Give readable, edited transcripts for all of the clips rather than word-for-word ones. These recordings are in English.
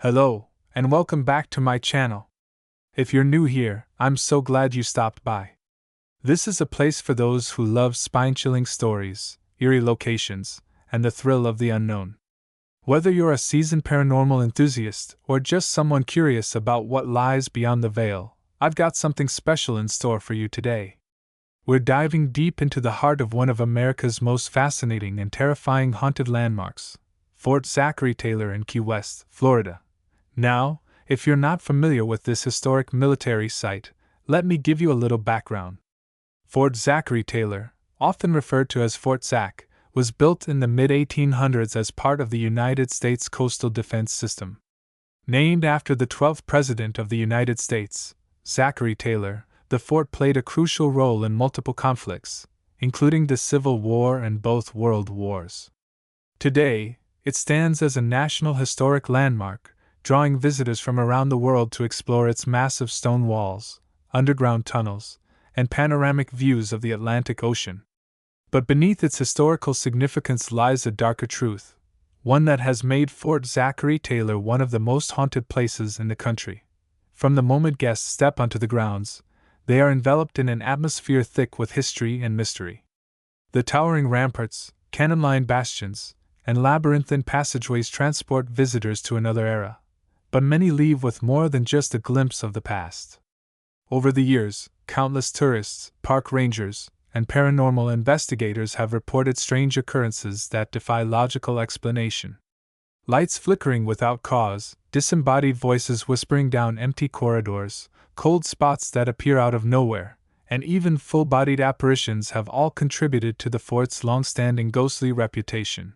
Hello, and welcome back to my channel. If you're new here, I'm so glad you stopped by. This is a place for those who love spine-chilling stories, eerie locations, and the thrill of the unknown. Whether you're a seasoned paranormal enthusiast or just someone curious about what lies beyond the veil, I've got something special in store for you today. We're diving deep into the heart of one of America's most fascinating and terrifying haunted landmarks, Fort Zachary Taylor in Key West, Florida. Now, if you're not familiar with this historic military site, let me give you a little background. Fort Zachary Taylor, often referred to as Fort Zac, was built in the mid-1800s as part of the United States Coastal Defense System. Named after the 12th President of the United States, Zachary Taylor, the fort played a crucial role in multiple conflicts, including the Civil War and both World Wars. Today, it stands as a National Historic Landmark, drawing visitors from around the world to explore its massive stone walls, underground tunnels, and panoramic views of the Atlantic Ocean. But beneath its historical significance lies a darker truth, one that has made Fort Zachary Taylor one of the most haunted places in the country. From the moment guests step onto the grounds, they are enveloped in an atmosphere thick with history and mystery. The towering ramparts, cannon-lined bastions, and labyrinthine passageways transport visitors to another era, but many leave with more than just a glimpse of the past. Over the years, countless tourists, park rangers, and paranormal investigators have reported strange occurrences that defy logical explanation. Lights flickering without cause, disembodied voices whispering down empty corridors, cold spots that appear out of nowhere, and even full-bodied apparitions have all contributed to the fort's long-standing ghostly reputation.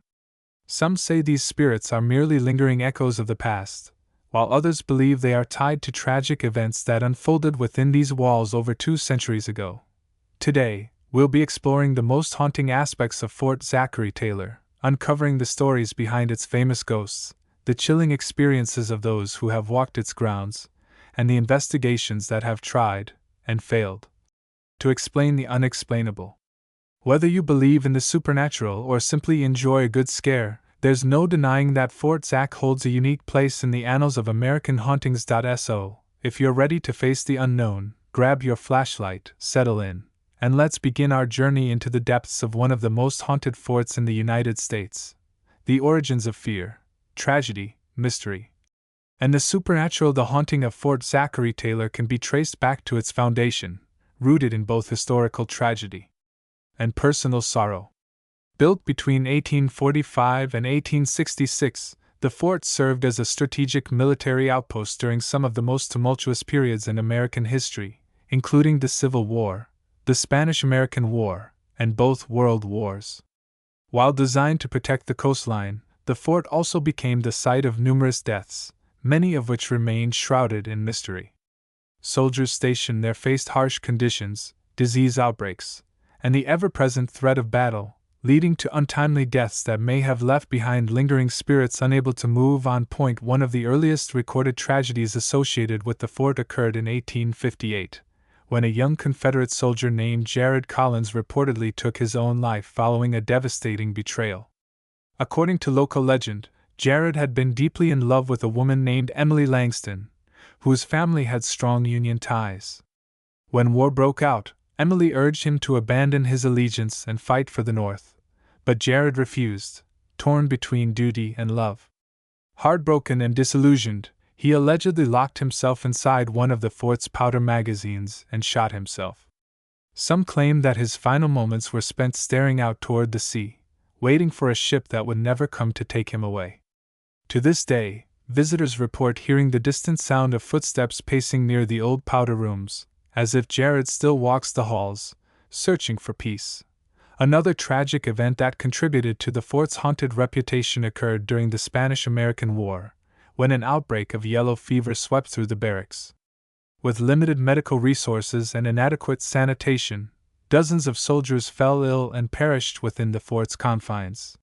Some say these spirits are merely lingering echoes of the past, while others believe they are tied to tragic events that unfolded within these walls over 2 centuries ago. Today, we'll be exploring the most haunting aspects of Fort Zachary Taylor, uncovering the stories behind its famous ghosts, the chilling experiences of those who have walked its grounds, and the investigations that have tried, and failed, to explain the unexplainable. Whether you believe in the supernatural or simply enjoy a good scare, there's no denying that Fort Zac holds a unique place in the annals of American hauntings. So, if you're ready to face the unknown, grab your flashlight, settle in, and let's begin our journey into the depths of one of the most haunted forts in the United States. The origins of fear, tragedy, mystery, and the supernatural. The haunting of Fort Zachary Taylor can be traced back to its foundation, rooted in both historical tragedy and personal sorrow. Built between 1845 and 1866, the fort served as a strategic military outpost during some of the most tumultuous periods in American history, including the Civil War, the Spanish-American War, and both World Wars. While designed to protect the coastline, the fort also became the site of numerous deaths, many of which remained shrouded in mystery. Soldiers stationed there faced harsh conditions, disease outbreaks, and the ever-present threat of battle, leading to untimely deaths that may have left behind lingering spirits unable to move on. One of the earliest recorded tragedies associated with the fort occurred in 1858, when a young Confederate soldier named Jared Collins reportedly took his own life following a devastating betrayal. According to local legend, Jared had been deeply in love with a woman named Emily Langston, whose family had strong Union ties. When war broke out, Emily urged him to abandon his allegiance and fight for the North, but Jared refused, torn between duty and love. Heartbroken and disillusioned, he allegedly locked himself inside one of the fort's powder magazines and shot himself. Some claim that his final moments were spent staring out toward the sea, waiting for a ship that would never come to take him away. To this day, visitors report hearing the distant sound of footsteps pacing near the old powder rooms, as if Jared still walks the halls, searching for peace. Another tragic event that contributed to the fort's haunted reputation occurred during the Spanish-American War, when an outbreak of yellow fever swept through the barracks. With limited medical resources and inadequate sanitation, dozens of soldiers fell ill and perished within the fort's confines.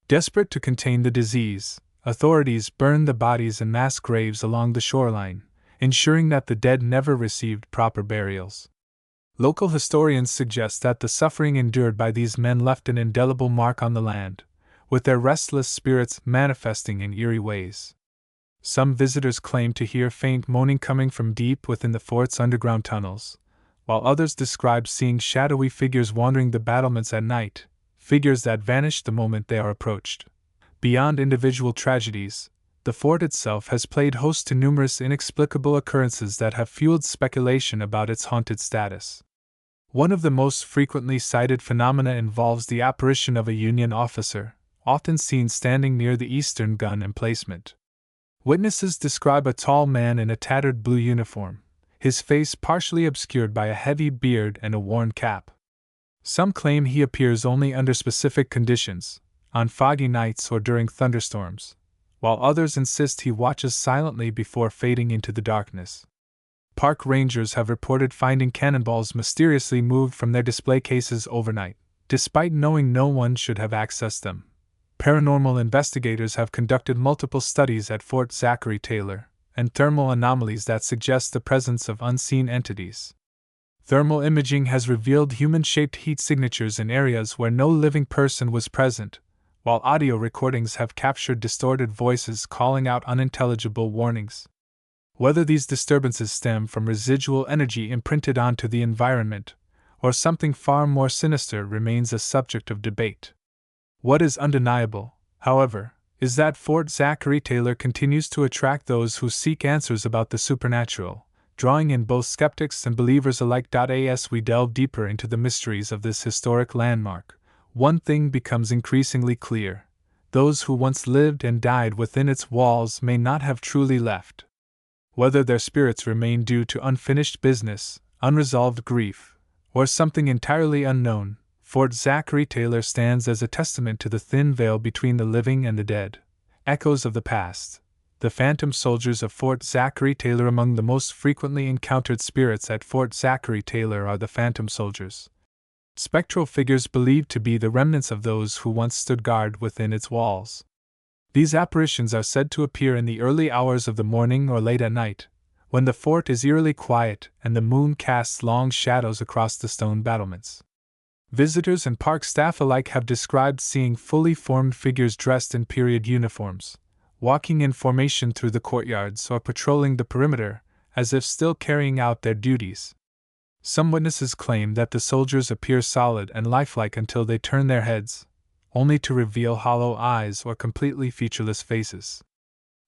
Desperate to contain the disease, authorities burned the bodies in mass graves along the shoreline, ensuring that the dead never received proper burials. Local historians suggest that the suffering endured by these men left an indelible mark on the land, with their restless spirits manifesting in eerie ways. Some visitors claim to hear faint moaning coming from deep within the fort's underground tunnels, while others describe seeing shadowy figures wandering the battlements at night, figures that vanish the moment they are approached. Beyond individual tragedies, the fort itself has played host to numerous inexplicable occurrences that have fueled speculation about its haunted status. One of the most frequently cited phenomena involves the apparition of a Union officer, often seen standing near the eastern gun emplacement. Witnesses describe a tall man in a tattered blue uniform, his face partially obscured by a heavy beard and a worn cap. Some claim he appears only under specific conditions, on foggy nights or during thunderstorms, while others insist he watches silently before fading into the darkness. Park rangers have reported finding cannonballs mysteriously moved from their display cases overnight, despite knowing no one should have accessed them. Paranormal investigators have conducted multiple studies at Fort Zachary Taylor, and thermal anomalies that suggest the presence of unseen entities. Thermal imaging has revealed human-shaped heat signatures in areas where no living person was present, while audio recordings have captured distorted voices calling out unintelligible warnings. Whether these disturbances stem from residual energy imprinted onto the environment, or something far more sinister remains a subject of debate. What is undeniable, however, is that Fort Zachary Taylor continues to attract those who seek answers about the supernatural, drawing in both skeptics and believers alike. As we delve deeper into the mysteries of this historic landmark, one thing becomes increasingly clear: those who once lived and died within its walls may not have truly left. Whether their spirits remain due to unfinished business, unresolved grief, or something entirely unknown, Fort Zachary Taylor stands as a testament to the thin veil between the living and the dead. Echoes of the past. The phantom soldiers of Fort Zachary Taylor. Among the most frequently encountered spirits at Fort Zachary Taylor are the phantom soldiers, spectral figures believed to be the remnants of those who once stood guard within its walls. These apparitions are said to appear in the early hours of the morning or late at night, when the fort is eerily quiet and the moon casts long shadows across the stone battlements. Visitors and park staff alike have described seeing fully formed figures dressed in period uniforms, walking in formation through the courtyards or patrolling the perimeter, as if still carrying out their duties. Some witnesses claim that the soldiers appear solid and lifelike until they turn their heads, only to reveal hollow eyes or completely featureless faces.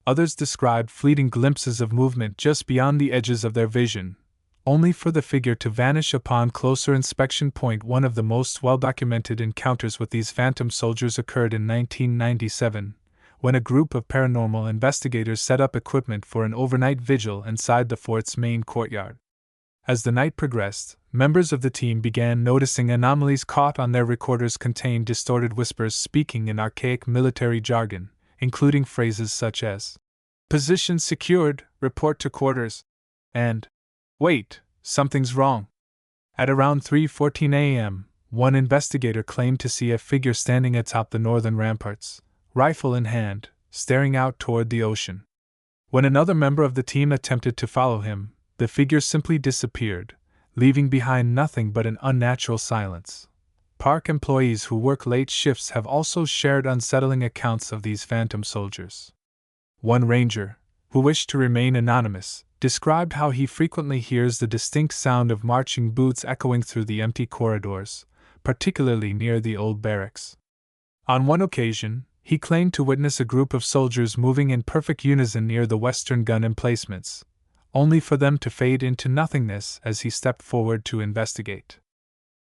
Others describe fleeting glimpses of movement just beyond the edges of their vision, only for the figure to vanish upon closer inspection. One of the most well-documented encounters with these phantom soldiers occurred in 1997, when a group of paranormal investigators set up equipment for an overnight vigil inside the fort's main courtyard. As the night progressed, members of the team began noticing anomalies. Caught on their recorders contained distorted whispers speaking in archaic military jargon, including phrases such as "Position secured, report to quarters," and "Wait, something's wrong." At around 3:14 a.m., one investigator claimed to see a figure standing atop the northern ramparts, rifle in hand, staring out toward the ocean. When another member of the team attempted to follow him, the figure simply disappeared, leaving behind nothing but an unnatural silence. Park employees who work late shifts have also shared unsettling accounts of these phantom soldiers. One ranger, who wished to remain anonymous, described how he frequently hears the distinct sound of marching boots echoing through the empty corridors, particularly near the old barracks. On one occasion, he claimed to witness a group of soldiers moving in perfect unison near the western gun emplacements, only for them to fade into nothingness as he stepped forward to investigate.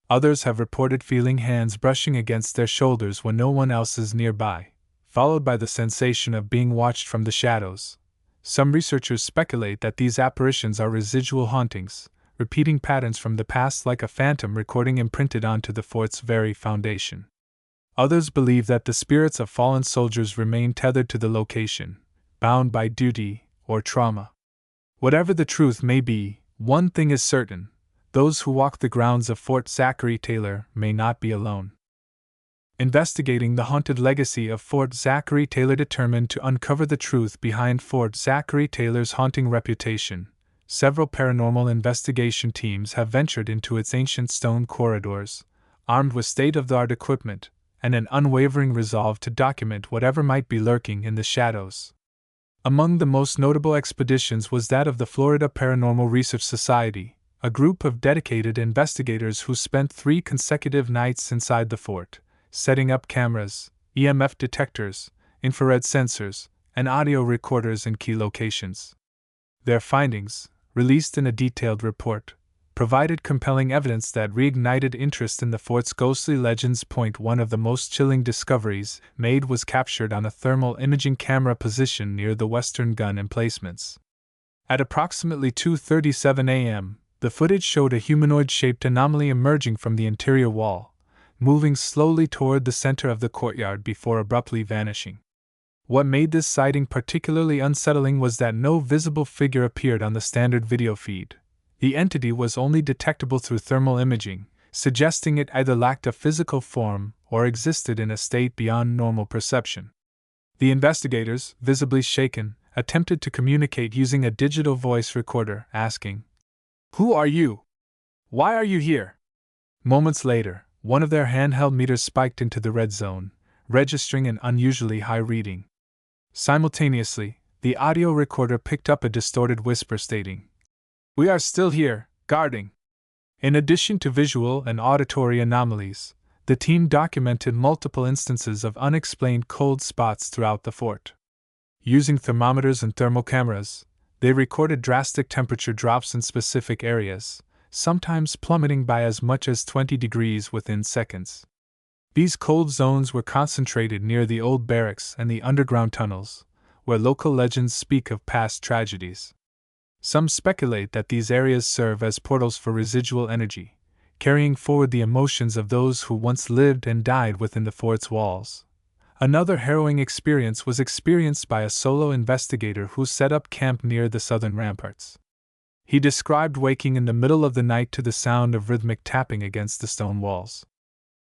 Others have reported feeling hands brushing against their shoulders when no one else is nearby, followed by the sensation of being watched from the shadows. Some researchers speculate that these apparitions are residual hauntings, repeating patterns from the past like a phantom recording imprinted onto the fort's very foundation. Others believe that the spirits of fallen soldiers remain tethered to the location, bound by duty or trauma. Whatever the truth may be, one thing is certain: those who walk the grounds of Fort Zachary Taylor may not be alone. Investigating the haunted legacy of Fort Zachary Taylor. Determined to uncover the truth behind Fort Zachary Taylor's haunting reputation, several paranormal investigation teams have ventured into its ancient stone corridors, armed with state-of-the-art equipment and an unwavering resolve to document whatever might be lurking in the shadows. Among the most notable expeditions was that of the Florida Paranormal Research Society, a group of dedicated investigators who spent 3 consecutive nights inside the fort, setting up cameras, EMF detectors, infrared sensors, and audio recorders in key locations. Their findings, released in a detailed report, provided compelling evidence that reignited interest in the fort's ghostly legends. One of the most chilling discoveries made was captured on a thermal imaging camera positioned near the western gun emplacements. At approximately 2:37 a.m., the footage showed a humanoid-shaped anomaly emerging from the interior wall, moving slowly toward the center of the courtyard before abruptly vanishing. What made this sighting particularly unsettling was that no visible figure appeared on the standard video feed. The entity was only detectable through thermal imaging, suggesting it either lacked a physical form or existed in a state beyond normal perception. The investigators, visibly shaken, attempted to communicate using a digital voice recorder, asking, "Who are you? Why are you here?" Moments later, one of their handheld meters spiked into the red zone, registering an unusually high reading. Simultaneously, the audio recorder picked up a distorted whisper stating, "We are still here, guarding." In addition to visual and auditory anomalies, the team documented multiple instances of unexplained cold spots throughout the fort. Using thermometers and thermal cameras, they recorded drastic temperature drops in specific areas, sometimes plummeting by as much as 20 degrees within seconds. These cold zones were concentrated near the old barracks and the underground tunnels, where local legends speak of past tragedies. Some speculate that these areas serve as portals for residual energy, carrying forward the emotions of those who once lived and died within the fort's walls. Another harrowing experience was experienced by a solo investigator who set up camp near the southern ramparts. He described waking in the middle of the night to the sound of rhythmic tapping against the stone walls.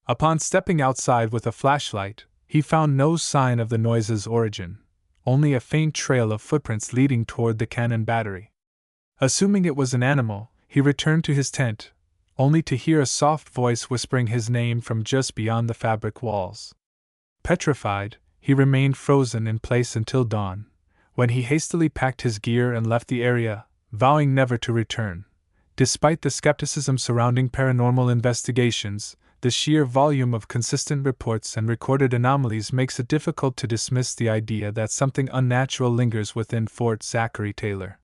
Upon stepping outside with a flashlight, he found no sign of the noise's origin, only a faint trail of footprints leading toward the cannon battery. Assuming it was an animal, he returned to his tent, only to hear a soft voice whispering his name from just beyond the fabric walls. Petrified, he remained frozen in place until dawn, when he hastily packed his gear and left the area, vowing never to return. Despite the skepticism surrounding paranormal investigations, the sheer volume of consistent reports and recorded anomalies makes it difficult to dismiss the idea that something unnatural lingers within Fort Zachary Taylor.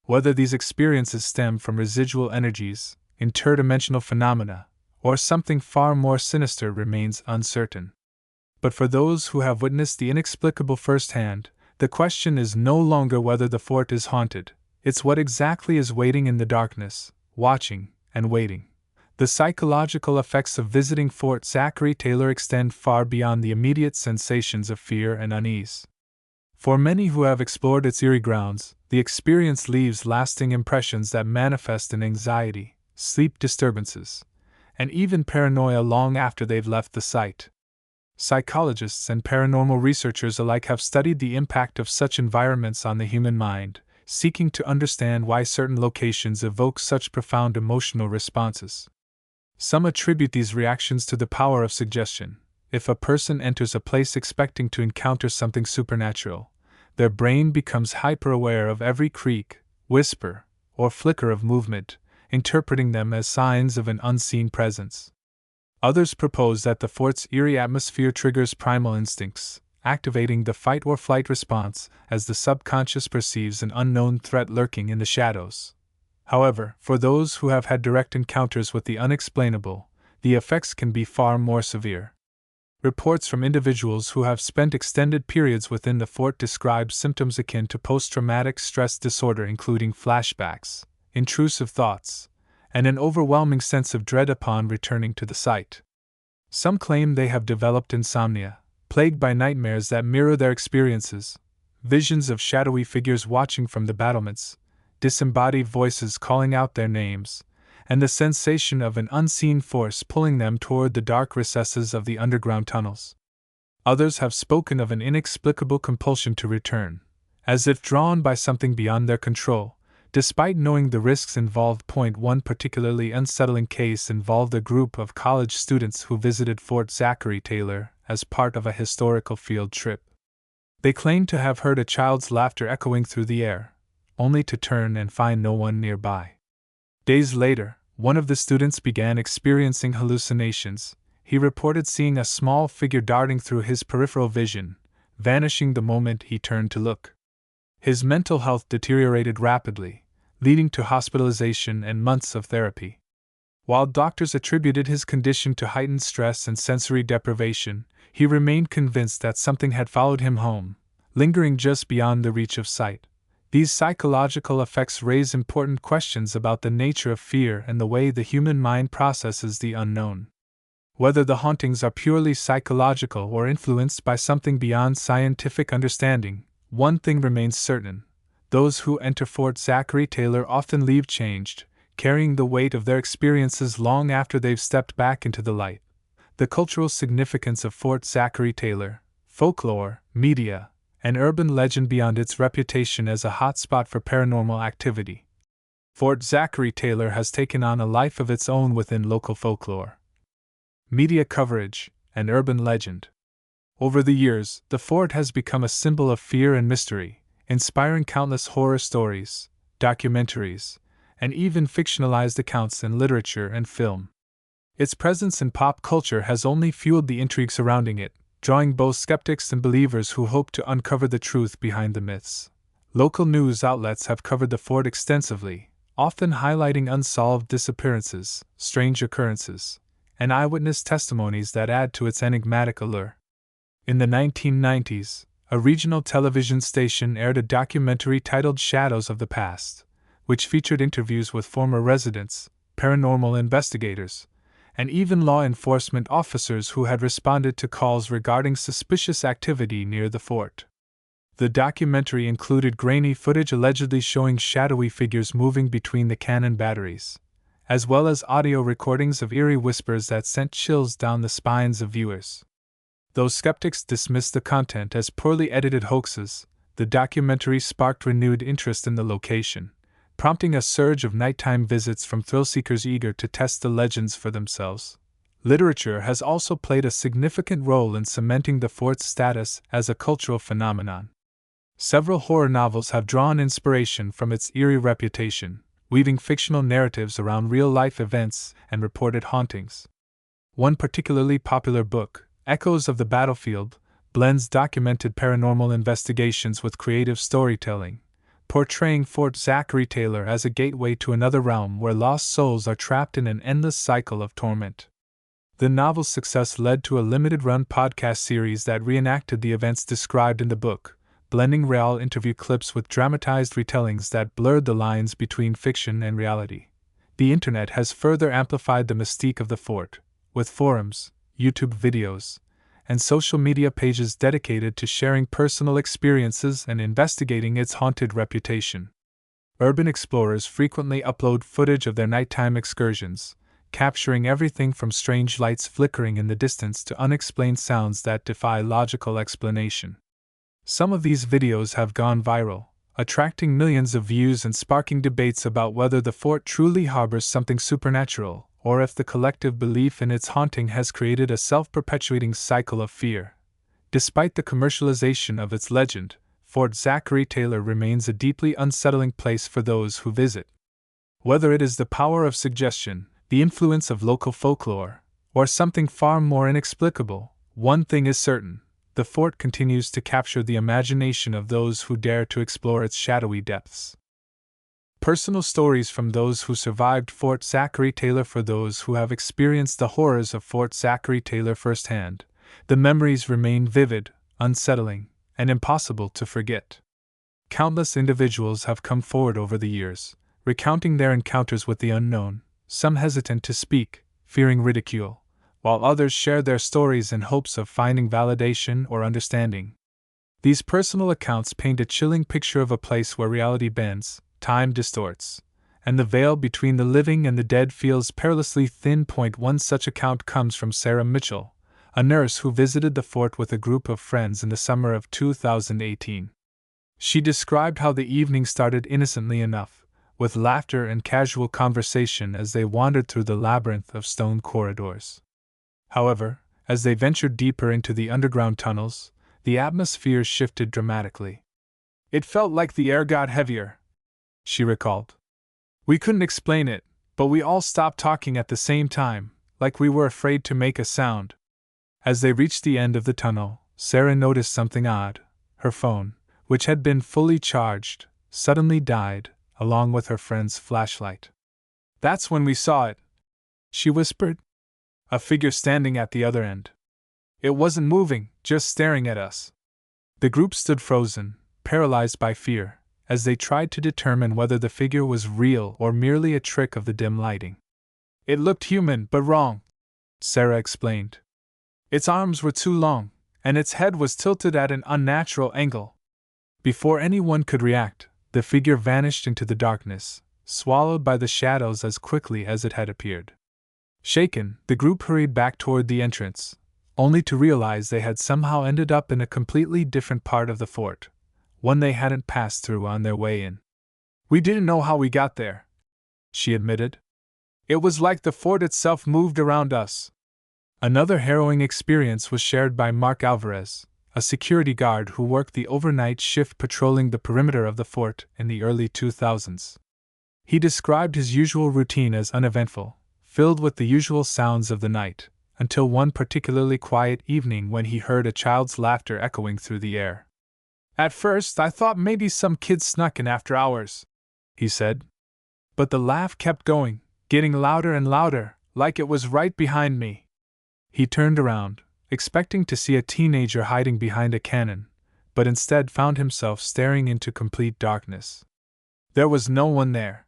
Whether these experiences stem from residual energies, interdimensional phenomena, or something far more sinister remains uncertain. But for those who have witnessed the inexplicable firsthand, the question is no longer whether the fort is haunted, it's what exactly is waiting in the darkness, watching and waiting. The psychological effects of visiting Fort Zachary Taylor extend far beyond the immediate sensations of fear and unease. For many who have explored its eerie grounds, the experience leaves lasting impressions that manifest in anxiety, sleep disturbances, and even paranoia long after they've left the site. Psychologists and paranormal researchers alike have studied the impact of such environments on the human mind, seeking to understand why certain locations evoke such profound emotional responses. Some attribute these reactions to the power of suggestion. If a person enters a place expecting to encounter something supernatural, their brain becomes hyper-aware of every creak, whisper, or flicker of movement, interpreting them as signs of an unseen presence. Others propose that the fort's eerie atmosphere triggers primal instincts, activating the fight-or-flight response as the subconscious perceives an unknown threat lurking in the shadows. However, for those who have had direct encounters with the unexplainable, the effects can be far more severe. Reports from individuals who have spent extended periods within the fort describe symptoms akin to post-traumatic stress disorder, including flashbacks, intrusive thoughts, and an overwhelming sense of dread upon returning to the site. Some claim they have developed insomnia, plagued by nightmares that mirror their experiences, visions of shadowy figures watching from the battlements, disembodied voices calling out their names, and the sensation of an unseen force pulling them toward the dark recesses of the underground tunnels. Others have spoken of an inexplicable compulsion to return, as if drawn by something beyond their control, despite knowing the risks involved. One particularly unsettling case involved a group of college students who visited Fort Zachary Taylor as part of a historical field trip. They claimed to have heard a child's laughter echoing through the air, only to turn and find no one nearby. Days later, one of the students began experiencing hallucinations. He reported seeing a small figure darting through his peripheral vision, vanishing the moment he turned to look. His mental health deteriorated rapidly, leading to hospitalization and months of therapy. While doctors attributed his condition to heightened stress and sensory deprivation, he remained convinced that something had followed him home, lingering just beyond the reach of sight. These psychological effects raise important questions about the nature of fear and the way the human mind processes the unknown. Whether the hauntings are purely psychological or influenced by something beyond scientific understanding, one thing remains certain: those who enter Fort Zachary Taylor often leave changed, carrying the weight of their experiences long after they've stepped back into the light. The cultural significance of Fort Zachary Taylor, folklore, media, and urban legend beyond its reputation as a hotspot for paranormal activity. Fort Zachary Taylor has taken on a life of its own within local folklore, media coverage, and urban legend. Over the years, the fort has become a symbol of fear and mystery, inspiring countless horror stories, documentaries, and even fictionalized accounts in literature and film. Its presence in pop culture has only fueled the intrigue surrounding it, drawing both skeptics and believers who hope to uncover the truth behind the myths. Local news outlets have covered the fort extensively, often highlighting unsolved disappearances, strange occurrences, and eyewitness testimonies that add to its enigmatic allure. In the 1990s, a regional television station aired a documentary titled Shadows of the Past, which featured interviews with former residents, paranormal investigators, and even law enforcement officers who had responded to calls regarding suspicious activity near the fort. The documentary included grainy footage allegedly showing shadowy figures moving between the cannon batteries, as well as audio recordings of eerie whispers that sent chills down the spines of viewers. Though skeptics dismissed the content as poorly edited hoaxes, the documentary sparked renewed interest in the location, prompting a surge of nighttime visits from thrill-seekers eager to test the legends for themselves. Literature has also played a significant role in cementing the fort's status as a cultural phenomenon. Several horror novels have drawn inspiration from its eerie reputation, weaving fictional narratives around real-life events and reported hauntings. One particularly popular book, Echoes of the Battlefield, blends documented paranormal investigations with creative storytelling, portraying Fort Zachary Taylor as a gateway to another realm where lost souls are trapped in an endless cycle of torment. The novel's success led to a limited-run podcast series that reenacted the events described in the book, blending real interview clips with dramatized retellings that blurred the lines between fiction and reality. The internet has further amplified the mystique of the fort, with forums, YouTube videos, and social media pages dedicated to sharing personal experiences and investigating its haunted reputation. Urban explorers frequently upload footage of their nighttime excursions, capturing everything from strange lights flickering in the distance to unexplained sounds that defy logical explanation. Some of these videos have gone viral, attracting millions of views and sparking debates about whether the fort truly harbors something supernatural, or if the collective belief in its haunting has created a self-perpetuating cycle of fear. Despite the commercialization of its legend, Fort Zachary Taylor remains a deeply unsettling place for those who visit. Whether it is the power of suggestion, the influence of local folklore, or something far more inexplicable, one thing is certain: the fort continues to capture the imagination of those who dare to explore its shadowy depths. Personal stories from those who survived Fort Zachary Taylor. For those who have experienced the horrors of Fort Zachary Taylor firsthand, the memories remain vivid, unsettling, and impossible to forget. Countless individuals have come forward over the years, recounting their encounters with the unknown, some hesitant to speak, fearing ridicule, while others share their stories in hopes of finding validation or understanding. These personal accounts paint a chilling picture of a place where reality bends, time distorts, and the veil between the living and the dead feels perilously thin. One such account comes from Sarah Mitchell, a nurse who visited the fort with a group of friends in the summer of 2018. She described how the evening started innocently enough, with laughter and casual conversation as they wandered through the labyrinth of stone corridors. However, as they ventured deeper into the underground tunnels, the atmosphere shifted dramatically. It felt like the air got heavier, she recalled. We couldn't explain it, but we all stopped talking at the same time, like we were afraid to make a sound. As they reached the end of the tunnel, Sarah noticed something odd. Her phone, which had been fully charged, suddenly died, along with her friend's flashlight. That's when we saw it, she whispered. A figure standing at the other end. It wasn't moving, just staring at us. The group stood frozen, paralyzed by fear, as they tried to determine whether the figure was real or merely a trick of the dim lighting. It looked human but wrong, Sarah explained. Its arms were too long, and its head was tilted at an unnatural angle. Before anyone could react, the figure vanished into the darkness, swallowed by the shadows as quickly as it had appeared. Shaken, the group hurried back toward the entrance, only to realize they had somehow ended up in a completely different part of the fort, one they hadn't passed through on their way in. We didn't know how we got there, she admitted. It was like the fort itself moved around us. Another harrowing experience was shared by Mark Alvarez, a security guard who worked the overnight shift patrolling the perimeter of the fort in the early 2000s. He described his usual routine as uneventful, filled with the usual sounds of the night, until one particularly quiet evening when he heard a child's laughter echoing through the air. At first, I thought maybe some kid snuck in after hours, he said. But the laugh kept going, getting louder and louder, like it was right behind me. He turned around, expecting to see a teenager hiding behind a cannon, but instead found himself staring into complete darkness. There was no one there,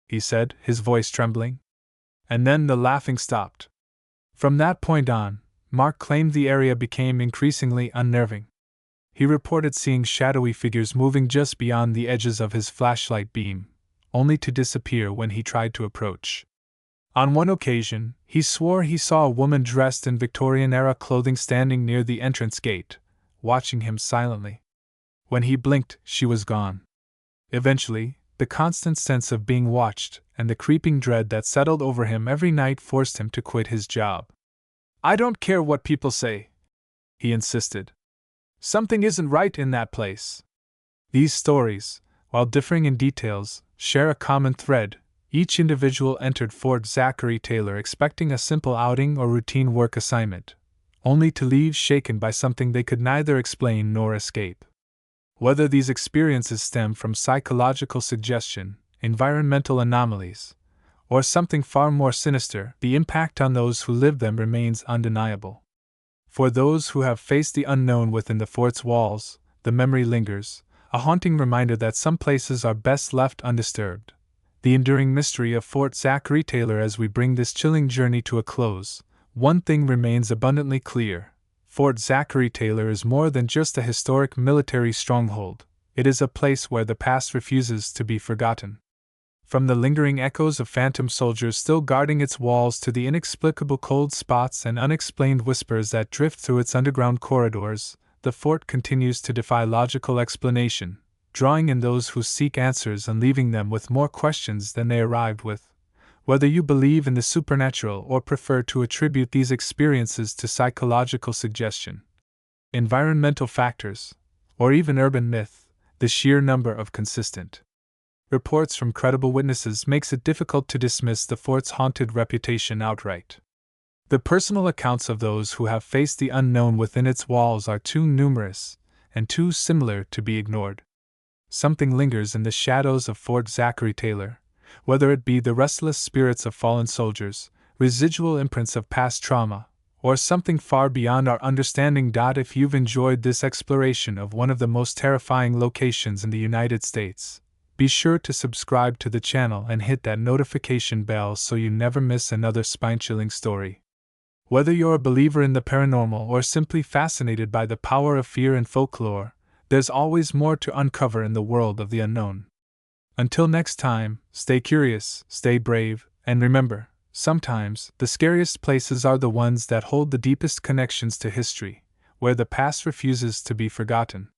he said, his voice trembling. And then the laughing stopped. From that point on, Mark claimed the area became increasingly unnerving. He reported seeing shadowy figures moving just beyond the edges of his flashlight beam, only to disappear when he tried to approach. On one occasion, he swore he saw a woman dressed in Victorian-era clothing standing near the entrance gate, watching him silently. When he blinked, she was gone. Eventually, the constant sense of being watched and the creeping dread that settled over him every night forced him to quit his job. I don't care what people say, he insisted. Something isn't right in that place. These stories, while differing in details, share a common thread. Each individual entered Fort Zachary Taylor expecting a simple outing or routine work assignment, only to leave shaken by something they could neither explain nor escape. Whether these experiences stem from psychological suggestion, environmental anomalies, or something far more sinister, the impact on those who live them remains undeniable. For those who have faced the unknown within the fort's walls, the memory lingers, a haunting reminder that some places are best left undisturbed. The enduring mystery of Fort Zachary Taylor. As we bring this chilling journey to a close, one thing remains abundantly clear. Fort Zachary Taylor is more than just a historic military stronghold. It is a place where the past refuses to be forgotten. From the lingering echoes of phantom soldiers still guarding its walls to the inexplicable cold spots and unexplained whispers that drift through its underground corridors, the fort continues to defy logical explanation, drawing in those who seek answers and leaving them with more questions than they arrived with. Whether you believe in the supernatural or prefer to attribute these experiences to psychological suggestion, environmental factors, or even urban myth, the sheer number of consistent reports from credible witnesses makes it difficult to dismiss the fort's haunted reputation outright. The personal accounts of those who have faced the unknown within its walls are too numerous and too similar to be ignored. Something lingers in the shadows of Fort Zachary Taylor, whether it be the restless spirits of fallen soldiers, residual imprints of past trauma, or something far beyond our understanding. If you've enjoyed this exploration of one of the most terrifying locations in the United States, be sure to subscribe to the channel and hit that notification bell so you never miss another spine-chilling story. Whether you're a believer in the paranormal or simply fascinated by the power of fear and folklore, there's always more to uncover in the world of the unknown. Until next time, stay curious, stay brave, and remember, sometimes the scariest places are the ones that hold the deepest connections to history, where the past refuses to be forgotten.